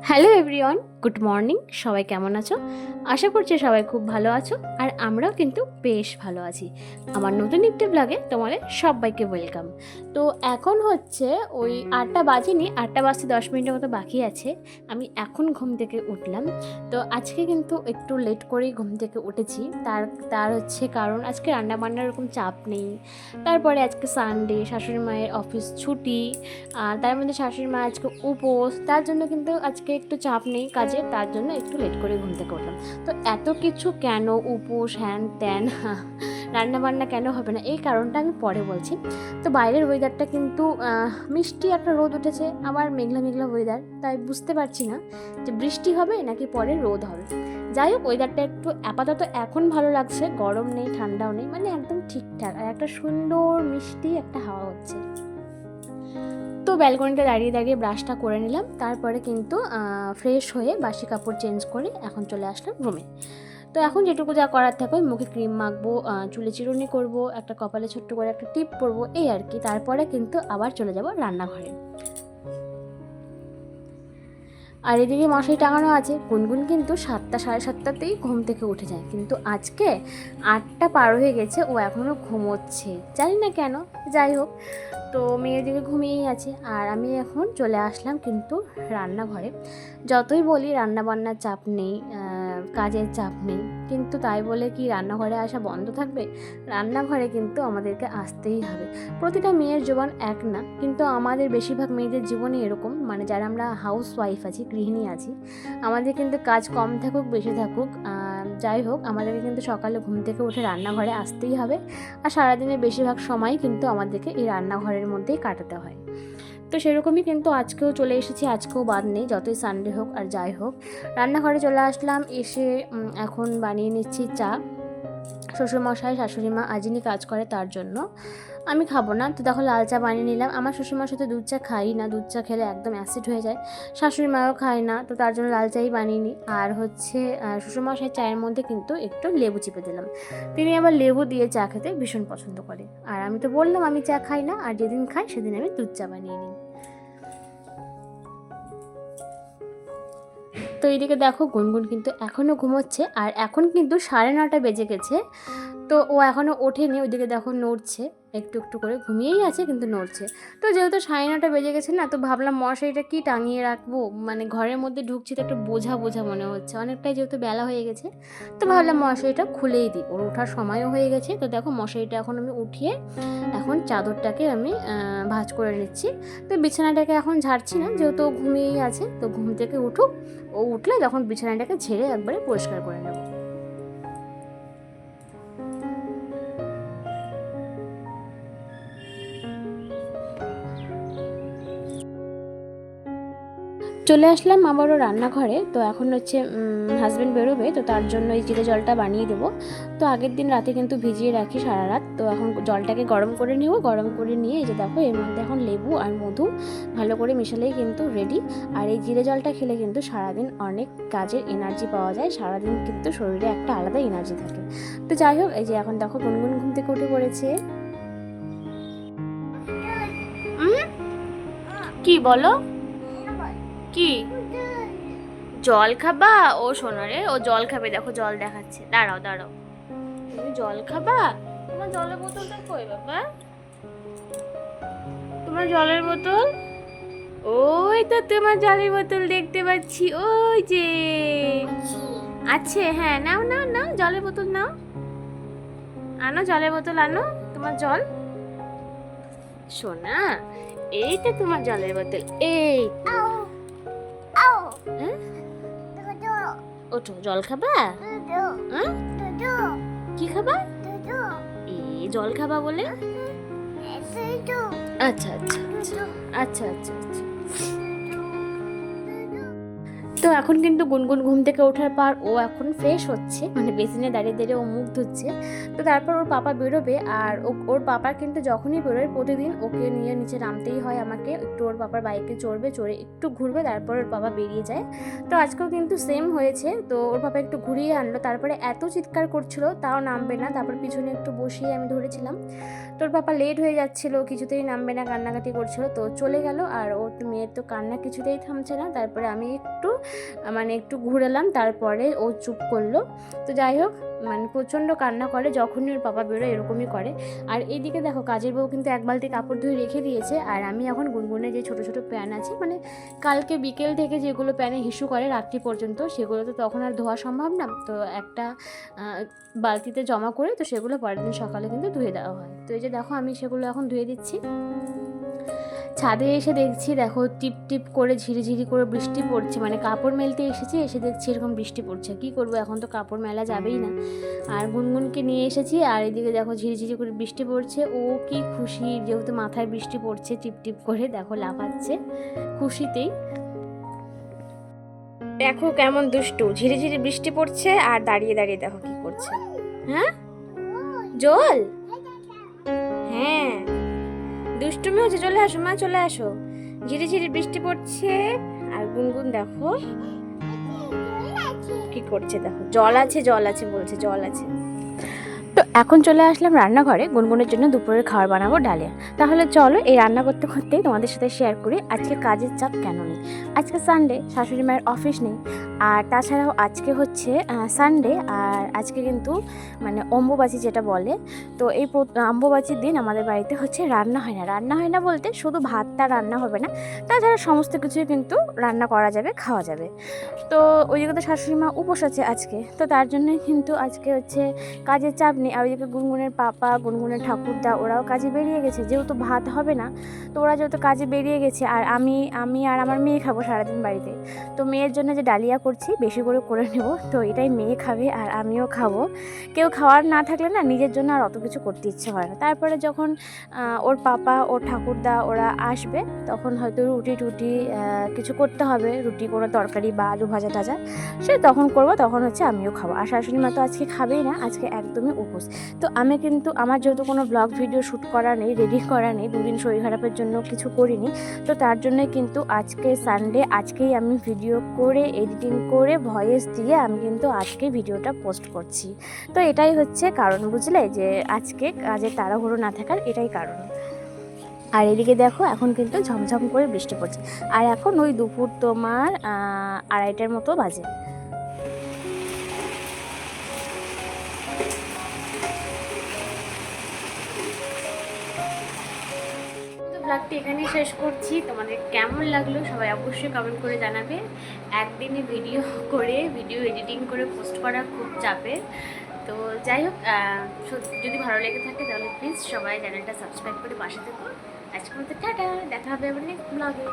Hello everyone, good morning. সবাই কেমন আছো? আশা করছি সবাই খুব ভালো আছো, আর আমরাও কিন্তু বেশ ভালো আছি। আমার নতুন একটি ব্লগে তোমাদের সবাইকে ওয়েলকাম। তো এখন হচ্ছে ওই 8টা বাজেনি, 8টা বাজতে 10 মিনিটের মতো বাকি আছে। আমি এখন ঘুম থেকে উঠলাম। তো আজকে কিন্তু একটু লেট করেই ঘুম থেকে উঠেছি। তার হচ্ছে কারণ আজকে রান্নাবান্নার এরকম চাপ নেই। তারপরে আজকে সানডে, শাশুড়ি মায়ের অফিস ছুটি, আর তার মধ্যে শাশুড়ি মা আজকে উপোস, তার জন্য কিন্তু আজকে একটু চাপ নেই কাজে, তার জন্য একটু লেট করে ঘুম থেকে উঠলাম। তো এত কিছু কেন, উপোস হ্যান ত্যান, রান্নাবান্না কেন হবে না, এই কারণটা আমি পরে বলছি। তো বাইরের ওয়েদারটা কিন্তু মিষ্টি একটা রোদ উঠেছে, আবার মেঘলা মেঘলা ওয়েদার, তাই বুঝতে পারছি না যে বৃষ্টি হবে নাকি পরে রোদ হবে। যাই হোক, ওয়েদারটা একটু আপাতত এখন ভালো লাগছে, গরম নেই ঠান্ডাও নেই, মানে একদম ঠিকঠাক, আর একটা সুন্দর মিষ্টি একটা হাওয়া হচ্ছে। তো ব্যালকনিতে দাঁড়িয়ে দাঁড়িয়ে ব্রাশটা করে নিলাম, তারপরে কিন্তু ফ্রেশ হয়ে বাসি কাপড় চেঞ্জ করে এখন চলে আসলাম রুমে। তো এখন যেটুকু যা করার থাকে, মুখে ক্রিম মাখবো, চুলে চিরুনি করব, একটা কপালে ছোট্ট করে একটা টিপ পরবো, এই আর কি। তারপরে কিন্তু আবার চলে যাব রান্নাঘরে। আর এদিকে মশারি টাঙানো আছে। গুনগুন কিন্তু 7টা সাড়ে 7টাতেই ঘুম থেকে উঠে যায়, কিন্তু আজকে 8টা পার হয়ে গেছে, ও এখনও ঘুমোচ্ছে, জানি না কেন। যাই হোক, তো মেয়ের দিকে ঘুমিয়েই আছে, আর আমি এখন চলে আসলাম কিন্তু রান্নাঘরে। যতই বলি রান্নাবান্নার চাপ নেই, কাজের চাপ নেই, কিন্তু তাই বলে কি রান্নাঘরে আসা বন্ধ থাকবে? রান্নাঘরে কিন্তু আমাদেরকে আসতেই হবে। প্রতিটা মেয়ের জীবন এক না, কিন্তু আমাদের বেশিরভাগ মেয়েদের জীবনে এরকম, মানে যারা আমরা হাউস ওয়াইফ আছি, গৃহিণী আছি, আমাদের কিন্তু কাজ কম থাকুক বেশি থাকুক, যাই হোক, আমাদেরকে কিন্তু সকালে ঘুম থেকে উঠে রান্নাঘরে আসতেই হবে। আর সারাদিনের বেশিরভাগ সময় কিন্তু আমাদেরকে এই রান্নাঘরের মধ্যেই কাটাতে হয়। তো সেরকমই কিন্তু আজকেও চলে এসেছি, আজকেও বাদ নেই, যতই সানডে হোক আর যাই হোক। রান্নাঘরে চলে আসলাম, এসে এখন বানিয়ে নিচ্ছি চা। শ্বশুরমশাই শাশুড়ি মা আজই কাজ করে, তার জন্য আমি খাবো না, তো দেখো লাল চা বানিয়ে নিলাম। আমার শ্বশুরমার সাথে দুধ চা খাই না, দুধ চা খেলে একদম অ্যাসিড হয়ে যায়। শাশুড়ি মাও খায় না, তো তার জন্য লাল চাই বানিয়ে নিই। আর হচ্ছে শ্বশুরমশাই চায়ের মধ্যে কিন্তু একটু লেবু চিপে দিলাম। তিনি আবার লেবু দিয়ে চা খেতে ভীষণ পছন্দ করে, আর আমি তো বললাম আমি চা খাই না, আর যেদিন খাই সেদিন আমি দুধ চা বানিয়ে নিই। তো এইদিকে দেখো গুনগুন কিন্তু এখনও ঘুমোচ্ছে, আর এখন কিন্তু 9:30 বেজে গেছে। তো ও এখনও ওঠেনি, ওইদিকে দেখো নড়ছে, একটু একটু করে ঘুমিয়েই আছে কিন্তু নড়ছে। তো যেহেতু 9:30 বেজে গেছে না, তো ভাবলাম মশারিটা কি টাঙিয়ে রাখবো, মানে ঘরের মধ্যে ঢুকছি তো একটু বোঝা বোঝা মনে হচ্ছে, অনেকটাই যেহেতু বেলা হয়ে গেছে। তো ভাবলাম মশারিটা খুলেই দিই, ওর ওঠার সময়ও হয়ে গেছে। তো দেখো মশারিটা এখন আমি উঠিয়ে এখন চাদরটাকে আমি ভাঁজ করে নিচ্ছি। তো বিছানাটাকে এখন ঝাড়ছি না, যেহেতু ও ঘুমিয়েই আছে, তো ঘুম থেকে উঠুক, ও উঠলে তখন বিছানাটাকে ঝেড়ে একবারে পরিষ্কার করে নেব। চলে আসলাম আবারও রান্নাঘরে। তো এখন হচ্ছে হাজব্যান্ড বেরোবে, তো তার জন্য এই জিরে জলটা বানিয়ে দেবো। তো আগের দিন রাতে কিন্তু ভিজিয়ে রাখি সারা রাত। তো এখন জলটাকে গরম করে নিব, গরম করে নিয়ে এই যে দেখো এর মধ্যে এখন লেবু আর মধু ভালো করে মেশালেই কিন্তু রেডি। আর এই জিরে জলটা খেলে কিন্তু সারাদিন অনেক কাজের এনার্জি পাওয়া যায়, সারাদিন কিন্তু শরীরে একটা আলাদা এনার্জি থাকে। তো যাই হোক, এই যে এখন দেখো গুনগুন ঘুম থেকে উঠে পড়েছে। কি বলো? কি জল খাবা? ও সোনা রে, ও জল খাবে, দেখো জল দেখাচ্ছে, দাঁড়াও দাঁড়াও। তুমি জল খাবা? তোমার জলের বোতলটা কই বাবা? তোমার জলের বোতল? ওই তো তোমার জলের বোতল দেখতে পাচ্ছি, ওই যে আছে। হ্যাঁ, নাও নাও নাও, জলের বোতল নাও, আনো জলের বোতল আনো, তোমার জল। সোনা, এইটা তোমার জলের বোতল, এই। হ্যাঁ, ওঠো, জল খাবা? হ্যাঁ, কি খাবা? এ জল খাবা বলে? আচ্ছা আচ্ছা আচ্ছা আচ্ছা আচ্ছা আচ্ছা। তো এখন কিন্তু গুনগুন ঘুম থেকে ওঠার পর ও এখন ফ্রেশ হচ্ছে, মানে বেসিনে দাঁড়িয়ে দাঁড়িয়ে ও মুখ ধুচ্ছে। তো তারপর ওর পাপা বেরোবে, আর ওর পাপা কিন্তু যখনই বেরোয় প্রতিদিন ওকে নিয়ে নিচে নামতেই হয় আমাকে, একটু ওর পাপার বাইকে চড়বে, চড়ে একটু ঘুরবে, তারপর ওর পাপা বেরিয়ে যায়। তো আজকেও কিন্তু সেম হয়েছে, তো ওর পাপা একটু ঘুরিয়ে আনলো, তারপরে এত চিৎকার করছিল তাও নামবে না, তারপর পিছনে একটু বসিয়ে আমি ধরেছিলাম। তোর পাপা লেট হয়ে যাচ্ছিলো, কিছুতেই নামবে না, কান্নাকাটি করছিল, তো চলে গেল। আর ওর মেয়ের তো কান্না কিছুতেই থামছে না, তারপরে আমি একটু ঘুরালাম, তারপরে ও চুপ করলো। তো যাই হোক, মানে প্রচণ্ড কান্না করে যখনই ওর পাপা বেরোয়, এরকমই করে। আর এইদিকে দেখো কাজের বউ কিন্তু এক বালতি কাপড় ধুয়ে রেখে দিয়েছে, আর আমি এখন গুনগুনে যে ছোটো ছোটো প্যান আছে, মানে কালকে বিকেল থেকে যেগুলো প্যানে হিসু করে রাত্রি পর্যন্ত, সেগুলো তো তখন আর ধোয়া সম্ভব না, তো একটা বালতিতে জমা করে তো সেগুলো পরের দিন সকালে কিন্তু ধুয়ে দেওয়া হয়। তো এই যে দেখো আমি সেগুলো এখন ধুয়ে দিচ্ছি। ছাদে এসে দেখছি, দেখো টিপ টিপ করে ঝিরিঝিরি করে বৃষ্টি পড়ছে, মানে কাপড় মেলতে এসেছি, এসে দেখছি এরকম বৃষ্টি পড়ছে। কি করব, এখন তো কাপড় মেলা যাবেই না। আর গুনগুনকে নিয়ে এসেছি, আর এদিকে দেখো ঝিরিঝিরি করে বৃষ্টি পড়ছে। ও কি খুশি, যেহেতু মাথায় বৃষ্টি পড়ছে, টিপ টিপ করে দেখো লাফাচ্ছে খুশিতেই। দেখো কেমন দুষ্টু, ঝিরিঝিরি বৃষ্টি পড়ছে আর দাঁড়িয়ে দাঁড়িয়ে দেখো কি করছে। হ্যাঁ, জল, হ্যাঁ দুষ্টুমি হচ্ছে, চলে আসো মা, চলে আসো। ঝিরিঝিরি বৃষ্টি পড়ছে, আর গুনগুন দেখো কি করছে, দেখো জল আছে, জল আছে বলছে, জল আছে। তো এখন চলে আসলাম রান্নাঘরে, গুনগুনের জন্য দুপুরের খাবার বানাবো, ডালিয়া। তাহলে চলো এই রান্না করতে করতেই তোমাদের সাথে শেয়ার করি আজকে কাজের চাপ কেন নেই। আজকে সানডে, শাশুড়ি মায়ের অফিস নেই, আর তাছাড়াও আজকে হচ্ছে সানডে, আর আজকে কিন্তু মানে অম্বুবাচী যেটা বলে, তো এই অম্বুবাচীর দিন আমাদের বাড়িতে হচ্ছে রান্না হয় না। রান্না হয় না বলতে শুধু ভাতটা রান্না হবে না, তাছাড়া সমস্ত কিছুই কিন্তু রান্না করা যাবে, খাওয়া যাবে। তো ওইদিকে তো শাশুড়ি মা উপোস আছে আজকে, তো তার জন্যই কিন্তু আজকে হচ্ছে কাজের চাপ নেই। আর ওইদিকে গুনগুনের পাপা, গুনগুনের ঠাকুরদা, ওরাও কাজে বেরিয়ে গেছে, যেহেতু ভাত হবে না, তো ওরা যেহেতু কাজে বেরিয়ে গেছে, আর আমি আর আমার মেয়ে খাবো সারাদিন বাড়িতে। তো মেয়ের জন্য যে ডালিয়া করছি বেশি করে নেব, তো এটাই মেয়ে খাবে আর আমিও খাবো। কেউ খাওয়ার না থাকলে না নিজের জন্য আর অত কিছু করতে ইচ্ছে হয় না। তারপরে যখন ওর পাপা, ওর ঠাকুরদা ওরা আসবে, তখন হয়তো রুটি টুটি কিছু করতে হবে, রুটি কোনো তরকারি বা আলু ভাজা টাজা, সে তখন করবো, তখন হচ্ছে আমিও খাবো। আর শাশুড়ি মা তো আজকে খাবেই না, আজকে একদমই উপোস। তো আমি কিন্তু আমার যেহেতু কোনো ব্লগ ভিডিও শ্যুট করা নেই, রেডি করা নেই, দুদিন শরীর খারাপের জন্য কিছু করিনি, তো তার জন্যই কিন্তু আজকে সানডে, আজকেই আমি ভিডিও করে এডিটিং করে ভয়েস দিয়ে আমি কিন্তু আজকে ভিডিওটা পোস্ট করছি। তো এটাই হচ্ছে কারণ, বুঝলে, যে আজকে কাজে তাড়াহুড়ো না থাকার এটাই কারণ। আর এদিকে দেখো এখন কিন্তু ঝমঝম করে বৃষ্টি পড়ছে, আর এখন ওই দুপুর তোমার 2:30টার মতো বাজে। ব্লগটি এখানেই শেষ করছি। তোমাদের কেমন লাগলো সবাই অবশ্যই কমেন্ট করে জানাবে। একদিনে ভিডিও করে, ভিডিও এডিটিং করে পোস্ট করা খুব চাপের। তো যাই হোক, যদি ভালো লেগে থাকে তাহলে প্লিজ সবাই চ্যানেলটা সাবস্ক্রাইব করে পাশে থেকো। আজকের মতো টাটা, দেখা হবে আবার নেক্সট ব্লগে।